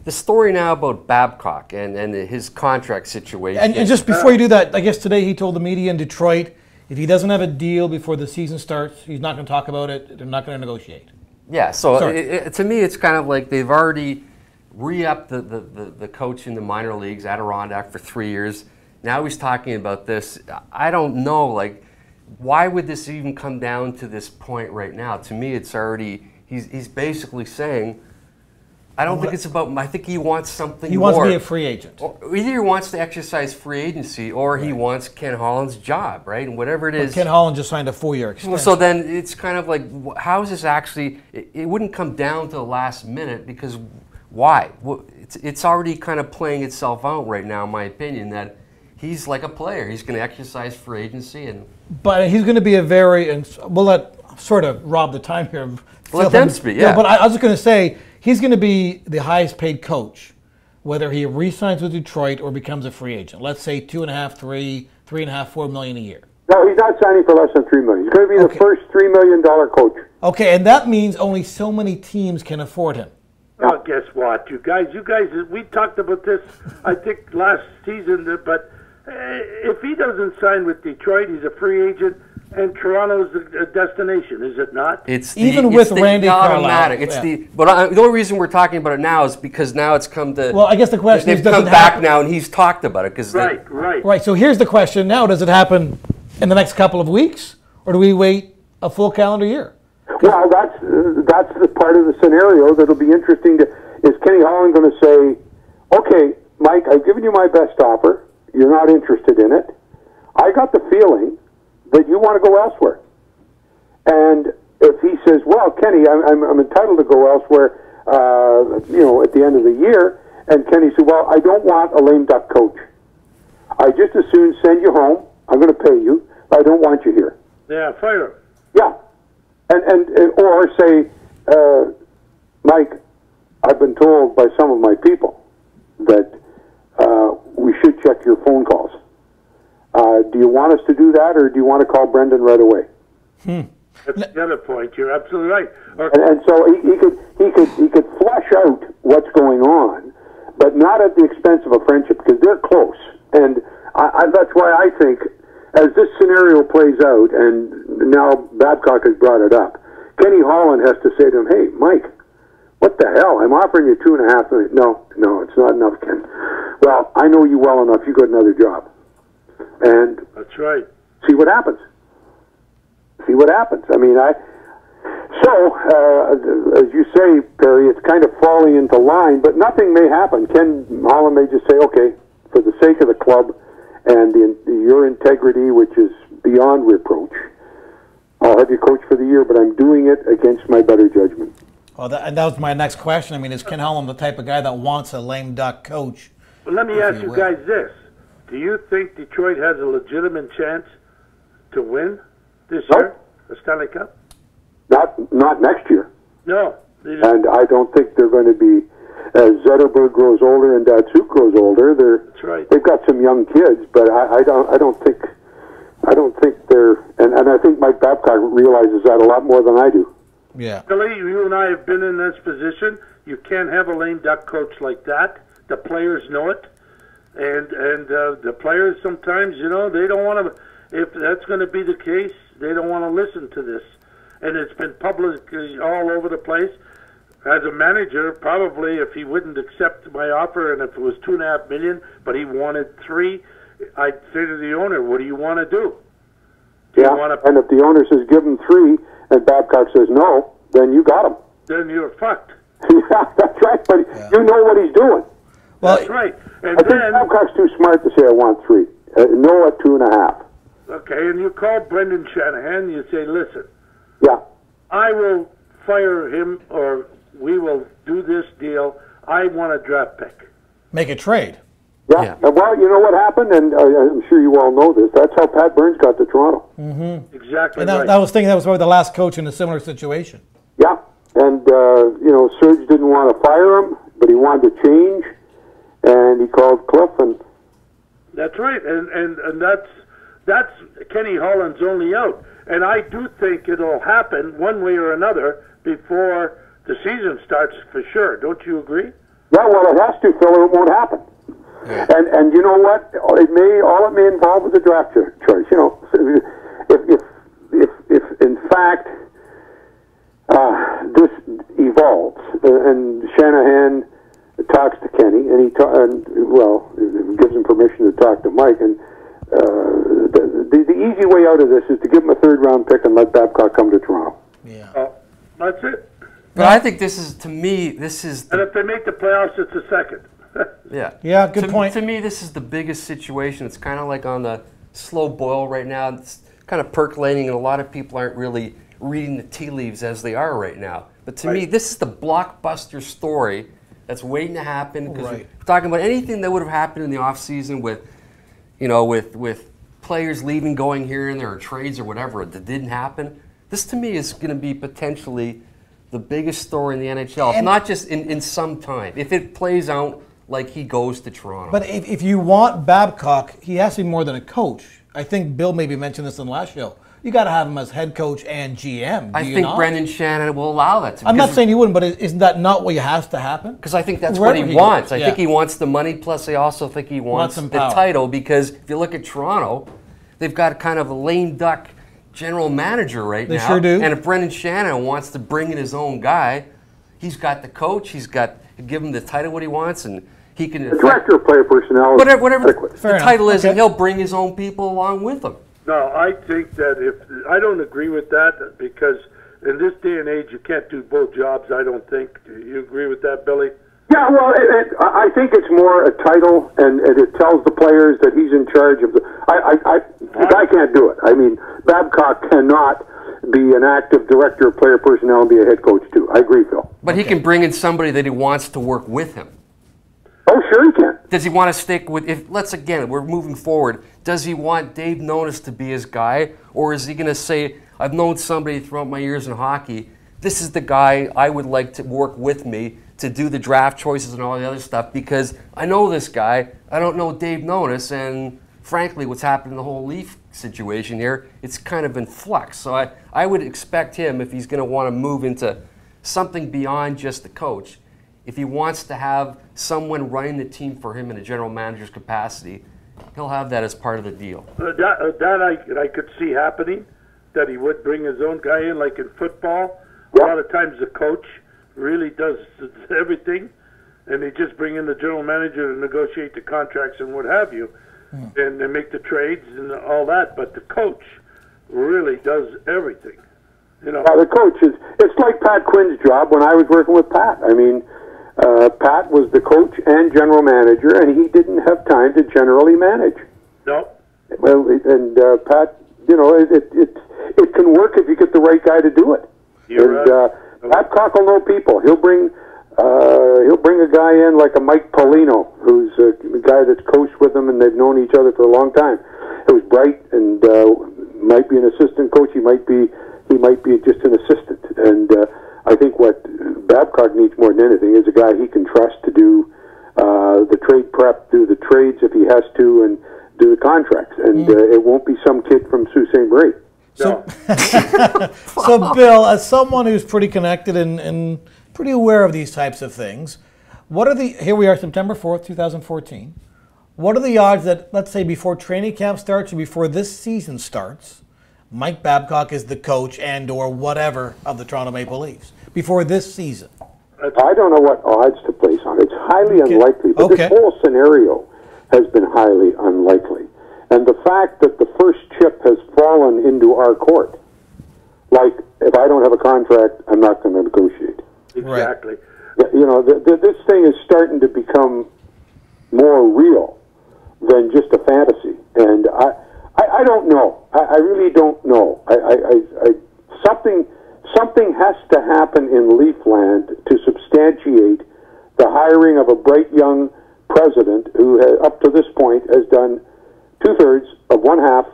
the story now about Babcock and his contract situation. And just before you do that, I guess today he told the media in Detroit, if he doesn't have a deal before the season starts, he's not going to talk about it. They're not going to negotiate. Yeah, so to me, it's kind of like they've already re-upped the coach in the minor leagues, Adirondack, for 3 years. Now he's talking about this. I don't know, like, why would this even come down to this point right now? To me, it's already, he's basically saying, I don't think it's about, I think he wants something more. He wants to be a free agent. Or either he wants to exercise free agency or he wants Ken Holland's job, right? And whatever it is. Ken Holland just signed a 4-year extension. So then it's kind of like, how is this actually, it wouldn't come down to the last minute because why? It's already kind of playing itself out right now, in my opinion, that he's like a player. He's going to exercise free agency. But he's going to be a very, and we'll let sort of rob the time here. Let them speak, yeah. But I was just going to say, he's going to be the highest paid coach, whether he re-signs with Detroit or becomes a free agent. Let's say 2.5, 3, 3.5, $4 million a year. No, he's not signing for less than $3 million. He's going to be the first $3 million coach. Okay, and that means only so many teams can afford him. Well, guess what, you guys, we talked about this, I think, last season, but if he doesn't sign with Detroit, he's a free agent, and Toronto's a destination, is it not? It's even with Randy Carlyle. It's but the only reason we're talking about it now is because now it's come to. Well, I guess the question is, they've come back now, and he's talked about it because right. So here's the question now: does it happen in the next couple of weeks, or do we wait a full calendar year? Well, that's the part of the scenario that'll be interesting. Is Kenny Holland going to say, "Okay, Mike, I've given you my best offer. You're not interested in it. I got the feeling that you want to go elsewhere." And if he says, "Well, Kenny, I'm entitled to go elsewhere," at the end of the year, and Kenny said, "Well, I don't want a lame duck coach. I just as soon send you home. I'm going to pay you. But I don't want you here." Yeah, fire him. Yeah, and or say, "Mike, I've been told by some of my people that we should check your phone calls. Do you want us to do that, or do you want to call Brendan right away?" That's the other point. You're absolutely right. And so he could flesh out what's going on, but not at the expense of a friendship, because they're close. And that's why I think, as this scenario plays out, and now Babcock has brought it up, Kenny Holland has to say to him, "Hey, Mike, what the hell? I'm offering you $2.5 million. No, it's not enough, Ken. Well, I know you well enough. You got another job." And that's right. See what happens. See what happens. I mean, So, as you say, Perry, it's kind of falling into line, but nothing may happen. Ken Holland may just say, "Okay, for the sake of the club and your integrity, which is beyond reproach, I'll have you coach for the year, but I'm doing it against my better judgment." Well, that was my next question. I mean, is Ken Holland the type of guy that wants a lame duck coach? Well, let me ask you guys this. Do you think Detroit has a legitimate chance to win this year, the Stanley Cup? Not next year. No. And I don't think they're going to be, as Zetterberg grows older and Datsuk grows older. That's right. They've got some young kids, but I don't think they're. And I think Mike Babcock realizes that a lot more than I do. Yeah. Billy, you and I have been in this position. You can't have a lame duck coach like that. The players know it, and the players sometimes, they don't want to. If that's going to be the case, they don't want to listen to this. And it's been public all over the place. As a manager, probably if he wouldn't accept my offer, and if it was $2.5 million, but he wanted $3 million, I'd say to the owner, "What do you want to do?" And if the owner says give him $3 million, and Babcock says no, then you got him. Then you're fucked. Yeah, that's right. But you know what he's doing. Well, that's right. And I think Babcock's too smart to say I want $3 million. No at $2.5 million. Okay, and you call Brendan Shanahan, and you say, "Listen, I will fire him, or we will do this deal. I want a draft pick." Make a trade. Yeah. Well, you know what happened, and I'm sure you all know this. That's how Pat Burns got to Toronto. Mm-hmm. Exactly. And I was thinking that was probably the last coach in a similar situation. Yeah, and Serge didn't want to fire him, but he wanted to change, and he called Cliff, and that's right, and that's Kenny Holland's only out. And I do think it'll happen one way or another before the season starts for sure. Don't you agree? Yeah, well, it has to, Phil, or it won't happen. Yeah. And you know what? All it may involve is a draft choice. You know, if in fact this evolves, and Shanahan talks to Kenny, and gives him permission to talk to Mike, and the easy way out of this is to give him a third-round pick and let Babcock come to Toronto. Yeah. That's it. But I think this is, to me, this is... And if they make the playoffs, it's a second. Yeah. Yeah, good point. To me, this is the biggest situation. It's kind of like on the slow boil right now. It's kind of percolating, and a lot of people aren't really reading the tea leaves as they are right now. But to me, this is the blockbuster story that's waiting to happen. Because we're talking about anything that would have happened in the offseason with, you know, with players leaving, going here and there, or trades or whatever that didn't happen. This, to me, is going to be potentially the biggest story in the NHL, if not just in some time. If it plays out like he goes to Toronto. But if you want Babcock, he has to be more than a coach. I think Bill maybe mentioned this in the last show. You got to have him as head coach and GM. I think Brendan Shannon will allow that. I'm not saying he wouldn't, but isn't that not what has to happen? Because I think that's what he wants. Goes. I think he wants the money, plus I also think he wants the title, because if you look at Toronto, they've got kind of a lame duck general manager right now. They sure do. And if Brendan Shannon wants to bring in his own guy, he's got the coach, give him the title what he wants, and he can... The director of player personnel. Whatever the title is, and he'll bring his own people along with him. No, I think that I don't agree with that, because in this day and age, you can't do both jobs, I don't think. Do you agree with that, Billy? Yeah, well, I think it's more a title, and it tells the players that he's in charge of the... The guy can't do it. I mean, Babcock cannot be an active director of player personnel and be a head coach, too. I agree, Phil. But he can bring in somebody that he wants to work with him. Oh, sure he can. Does he want to stick with, we're moving forward, does he want Dave Nonis to be his guy, or is he going to say, I've known somebody throughout my years in hockey, this is the guy I would like to work with me to do the draft choices and all the other stuff, because I know this guy, I don't know Dave Nonis, and frankly, what's happened in the whole Leaf situation here, it's kind of in flux. So I would expect him, if he's going to want to move into something beyond just the coach, if he wants to have someone running the team for him in a general manager's capacity, he'll have that as part of the deal. That I could see happening, that he would bring his own guy in, like in football. A lot of times the coach really does everything, and they just bring in the general manager to negotiate the contracts and what have you, and they make the trades and all that, but the coach really does everything. You know, the coach it's like Pat Quinn's job when I was working with Pat. I mean, Pat was the coach and general manager, and he didn't have time to generally manage. No. Well, and Pat, you know, it can work if you get the right guy to do it. You're right. Babcock will know people. He'll bring a guy in like a Mike Paulino, who's a guy that's coached with him, and they've known each other for a long time. Who's bright and might be an assistant coach. He might be just an assistant. And I think what Babcock needs more than anything is a guy he can trust to do the trade prep, do the trades if he has to, and do the contracts. And it won't be some kid from Sault Ste. Marie. So, so Bill, as someone who's pretty connected and pretty aware of these types of things, here we are, September 4th, 2014. What are the odds that, let's say, before training camp starts or before this season starts, Mike Babcock is the coach and or whatever of the Toronto Maple Leafs before this season? I don't know what odds to place on it. It's highly unlikely, but this whole scenario has been highly unlikely. And the fact that the first chip has fallen into our court, like, if I don't have a contract, I'm not going to negotiate. Exactly. Right. You know, this thing is starting to become more real than just a fantasy. And I don't know. I really don't know. Something has to happen in Leafland to substantiate the hiring of a bright young president who, up to this point, has done 2/3 of one half